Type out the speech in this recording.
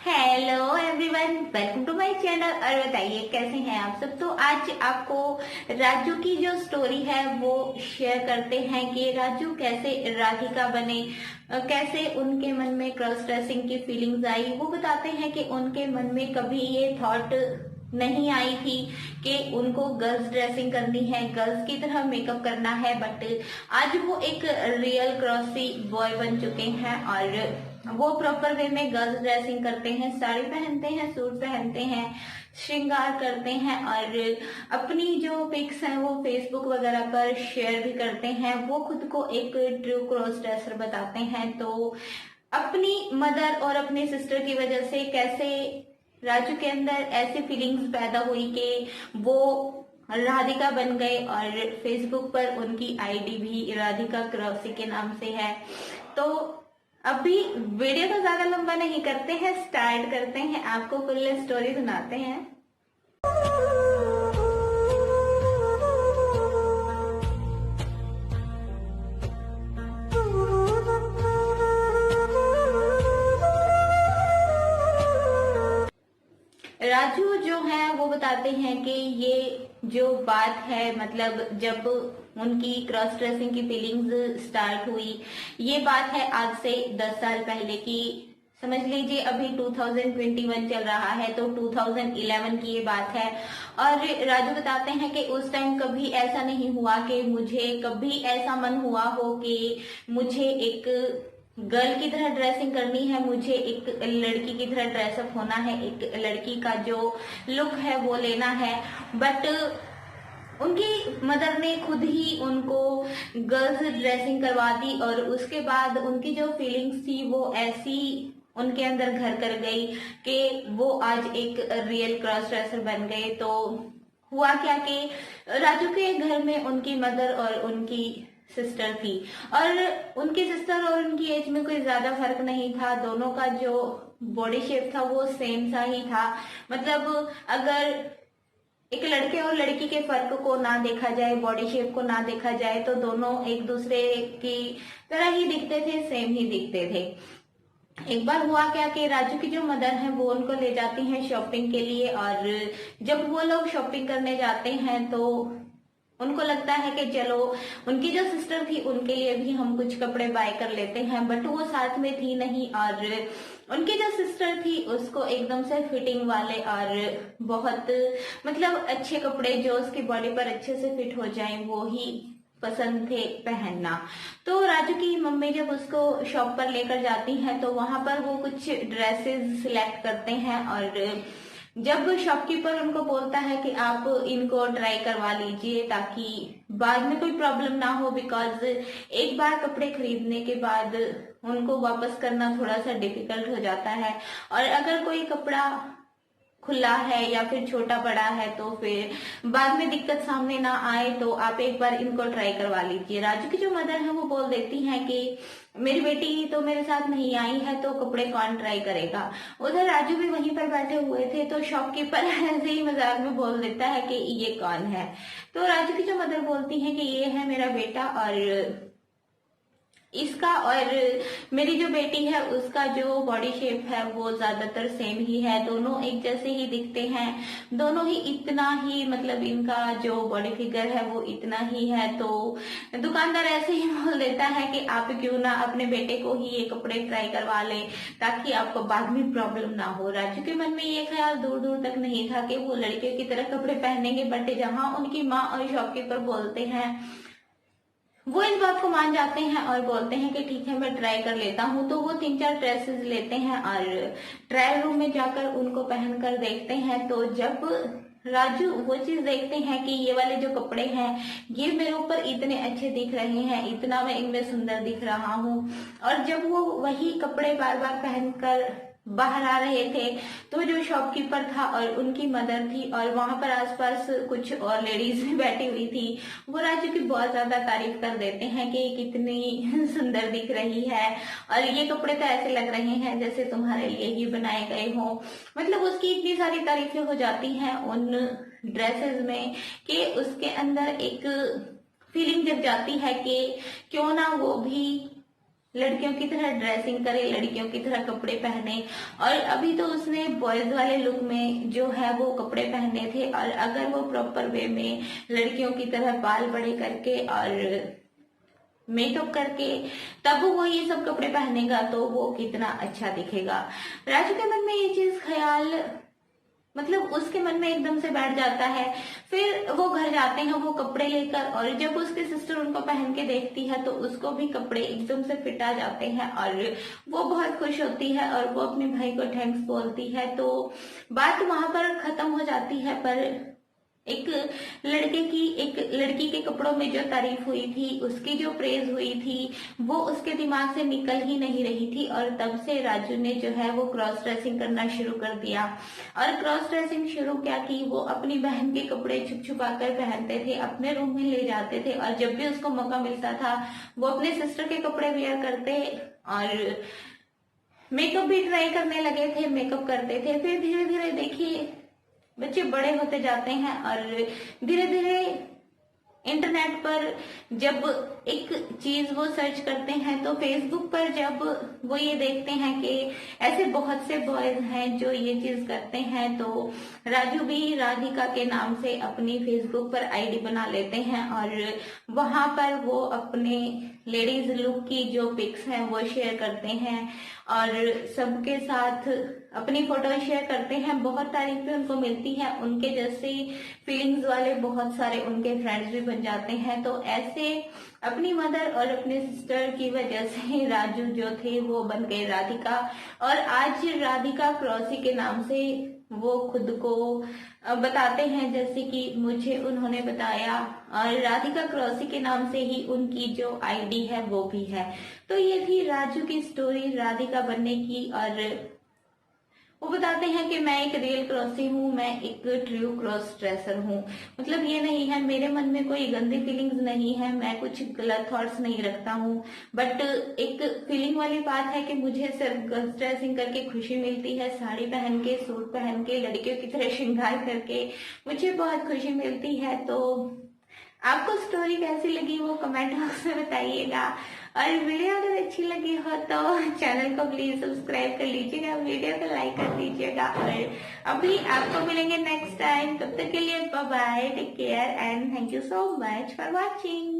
Hello everyone, welcome to my channel. और बताइए कैसे हैं आप सब। तो आज आपको राजू की जो स्टोरी है वो शेयर करते हैं कि राजू कैसे राधिका बने, कैसे उनके मन में क्रॉस ड्रेसिंग की फीलिंग्स आई। वो बताते हैं कि उनके मन में कभी ये थॉट नहीं आई थी कि उनको गर्ल्स ड्रेसिंग करनी है, गर्ल्स की तरह मेकअप करना है, बट आज वो एक रियल क्रॉसी बॉय बन चुके हैं और वो प्रॉपर वे में गर्ल्स ड्रेसिंग करते हैं, साड़ी पहनते हैं, सूट पहनते हैं, श्रृंगार करते हैं और अपनी जो पिक्स हैं वो फेसबुक वगैरह पर शेयर भी करते हैं। वो खुद को एक ट्रू क्रॉस ड्रेसर बताते हैं। तो अपनी मदर और अपने सिस्टर की वजह से कैसे राजू के अंदर ऐसी फीलिंग्स पैदा हुई कि वो राधिका बन गए और फेसबुक पर उनकी आईडी भी राधिका क्रॉसी के नाम से है। तो अभी वीडियो को ज्यादा लंबा नहीं करते हैं, स्टार्ट करते हैं, आपको फुल स्टोरी सुनाते हैं। राजू जो है वो बताते हैं कि ये जो बात है, मतलब जब उनकी क्रॉस ड्रेसिंग की फीलिंग्स स्टार्ट हुई, ये बात है आज से 10 साल पहले की। समझ लीजिए अभी 2021 चल रहा है, तो 2011 की ये बात है। और राजू बताते हैं कि उस टाइम कभी ऐसा नहीं हुआ कि मुझे कभी ऐसा मन हुआ हो कि मुझे एक गर्ल की तरह ड्रेसिंग करनी है, मुझे एक लड़की की तरह ड्रेसअप होना है, एक लड़की का जो लुक है वो लेना है। बट उनकी मदर ने खुद ही उनको गर्ल्स ड्रेसिंग करवा दी और उसके बाद उनकी जो फीलिंग्स थी वो ऐसी उनके अंदर घर कर गई कि वो आज एक रियल क्रॉस ड्रेसर बन गए। तो हुआ क्या कि राजू के घर में उनकी मदर और उनकी सिस्टर थी और उनकी सिस्टर और उनकी एज में कोई ज्यादा फर्क नहीं था। दोनों का जो बॉडी शेप था वो सेम सा ही था। मतलब अगर एक लड़के और लड़की के फर्क को ना देखा जाए, बॉडी शेप को ना देखा जाए, तो दोनों एक दूसरे की तरह ही दिखते थे, सेम ही दिखते थे। एक बार हुआ क्या कि राजू की जो मदर है वो उनको ले जाती हैं शॉपिंग के लिए और जब वो लोग शॉपिंग करने जाते हैं तो उनको लगता है कि चलो उनकी जो सिस्टर थी उनके लिए भी हम कुछ कपड़े बाय कर लेते हैं, बट वो साथ में थी नहीं। और उनकी जो सिस्टर थी उसको एकदम से फिटिंग वाले और बहुत मतलब अच्छे कपड़े जो उसकी बॉडी पर अच्छे से फिट हो जाएं वो ही पसंद थे पहनना। तो राजू की मम्मी जब उसको शॉप पर लेकर जाती हैं तो वहां पर वो कुछ ड्रेसेस सिलेक्ट करते हैं और जब शॉपकीपर उनको बोलता है कि आप इनको ट्राई करवा लीजिए ताकि बाद में कोई प्रॉब्लम ना हो, बिकॉज एक बार कपड़े खरीदने के बाद उनको वापस करना थोड़ा सा डिफिकल्ट हो जाता है और अगर कोई कपड़ा खुला है या फिर छोटा बड़ा है तो फिर बाद में दिक्कत सामने ना आए, तो आप एक बार इनको ट्राई करवा लीजिए। राजू की जो मदर है वो बोल देती हैं कि मेरी बेटी तो मेरे साथ नहीं आई है तो कपड़े कौन ट्राई करेगा। उधर राजू भी वहीं पर बैठे हुए थे तो शॉपकीपर ऐसे ही मजाक में बोल देता है कि ये कौन है। तो राजू की जो मदर बोलती है कि ये है मेरा बेटा और इसका और मेरी जो बेटी है उसका जो बॉडी शेप है वो ज्यादातर सेम ही है, दोनों एक जैसे ही दिखते हैं, दोनों ही इतना ही मतलब इनका जो बॉडी फिगर है वो इतना ही है। तो दुकानदार ऐसे ही बोल देता है कि आप क्यों ना अपने बेटे को ही ये कपड़े ट्राई करवा लें ताकि आपको बाद में प्रॉब्लम ना हो। राजू के मन में ये ख्याल दूर दूर तक नहीं था कि वो लड़के की तरह कपड़े पहनेंगे, बट जहां उनकी माँ और शॉपकीपर बोलते हैं वो इस बात को मान जाते हैं और बोलते हैं कि ठीक है मैं ट्राई कर लेता हूँ। तो वो 3-4 ड्रेसेस लेते हैं और ट्रायल रूम में जाकर उनको पहनकर देखते हैं। तो जब राजू वो चीज देखते हैं कि ये वाले जो कपड़े हैं ये मेरे ऊपर इतने अच्छे दिख रहे हैं, इतना मैं इनमें सुंदर दिख रहा हूँ, और जब वो वही कपड़े बार बार पहनकर बाहर आ रहे थे तो जो शॉपकीपर था और उनकी मदर थी और वहां पर आसपास कुछ और लेडीज भी बैठी हुई थी, वो राजू की बहुत ज्यादा तारीफ कर देते हैं कि कितनी सुंदर दिख रही है और ये कपड़े तो ऐसे लग रहे हैं जैसे तुम्हारे लिए ही बनाए गए हो। मतलब उसकी इतनी सारी तारीफें हो जाती हैं उन ड्रेसेस में कि उसके अंदर एक फीलिंग जग जाती है कि क्यों ना वो भी लड़कियों की तरह ड्रेसिंग करे, लड़कियों की तरह कपड़े पहने। और अभी तो उसने बॉयज वाले लुक में जो है वो कपड़े पहने थे, और अगर वो प्रॉपर वे में लड़कियों की तरह बाल बड़े करके और मेकअप करके तब वो ये सब कपड़े पहनेगा तो वो कितना अच्छा दिखेगा। राजू के मन में ये चीज ख्याल मतलब उसके मन में एकदम से बैठ जाता है। फिर वो घर जाते हैं वो कपड़े लेकर, और जब उसकी सिस्टर उनको पहन के देखती है तो उसको भी कपड़े एकदम से फिट आ जाते हैं और वो बहुत खुश होती है और वो अपने भाई को थैंक्स बोलती है। तो बात वहां पर खत्म हो जाती है। पर एक लड़की के कपड़ों में जो तारीफ हुई थी, उसकी जो प्रेज हुई थी, वो उसके दिमाग से निकल ही नहीं रही थी। और तब से राजू ने जो है वो क्रॉस ड्रेसिंग करना शुरू कर दिया। और क्रॉस ड्रेसिंग शुरू क्या की, वो अपनी बहन के कपड़े छुप छुपा कर पहनते थे, अपने रूम में ले जाते थे, और जब भी उसको मौका मिलता था वो अपने सिस्टर के कपड़े वेयर करते और मेकअप भी ट्राई करने लगे थे, मेकअप करते थे। फिर धीरे धीरे देखिए बच्चे बड़े होते जाते हैं और धीरे धीरे इंटरनेट पर जब एक चीज वो सर्च करते हैं तो फेसबुक पर जब वो ये देखते हैं कि ऐसे बहुत से बॉयज हैं जो ये चीज करते हैं, तो राजू भी राधिका के नाम से अपनी फेसबुक पर आईडी बना लेते हैं और वहां पर वो अपने लेडीज लुक की जो पिक्स हैं वो शेयर करते हैं और सबके साथ अपनी फोटो शेयर करते हैं। बहुत तारीफें उनको मिलती है, उनके जैसे फीलिंग्स वाले बहुत सारे उनके फ्रेंड्स भी बन जाते हैं। तो ऐसे अपनी मदर और अपने सिस्टर की वजह से राजू जो थे वो बन गए राधिका, और आज राधिका क्रॉसी के नाम से वो खुद को बताते हैं, जैसे कि मुझे उन्होंने बताया, और राधिका क्रॉसी के नाम से ही उनकी जो आईडी है वो भी है। तो ये थी राजू की स्टोरी राधिका बनने की, और वो बताते हैं कि मैं एक रियल क्रॉसी हूँ, मैं एक ट्रू क्रॉस ड्रेसर हूँ। मतलब ये नहीं है, मेरे मन में कोई गंदी फीलिंग्स नहीं है, मैं कुछ गलत थॉट्स नहीं रखता हूँ, बट एक फीलिंग वाली बात है कि मुझे सिर्फ गर्ल्स ड्रेसिंग करके खुशी मिलती है, साड़ी पहन के, सूट पहन के, लड़कियों की तरह श्रृंगार करके मुझे बहुत खुशी मिलती है। तो आपको स्टोरी कैसी लगी वो कमेंट बॉक्स में बताइएगा, और वीडियो अगर अच्छी लगी हो तो चैनल को प्लीज सब्सक्राइब कर लीजिएगा, वीडियो को लाइक कर दीजिएगा। और अभी आपको मिलेंगे नेक्स्ट टाइम, तब तक के लिए bye bye, take care and thank you so much for watching.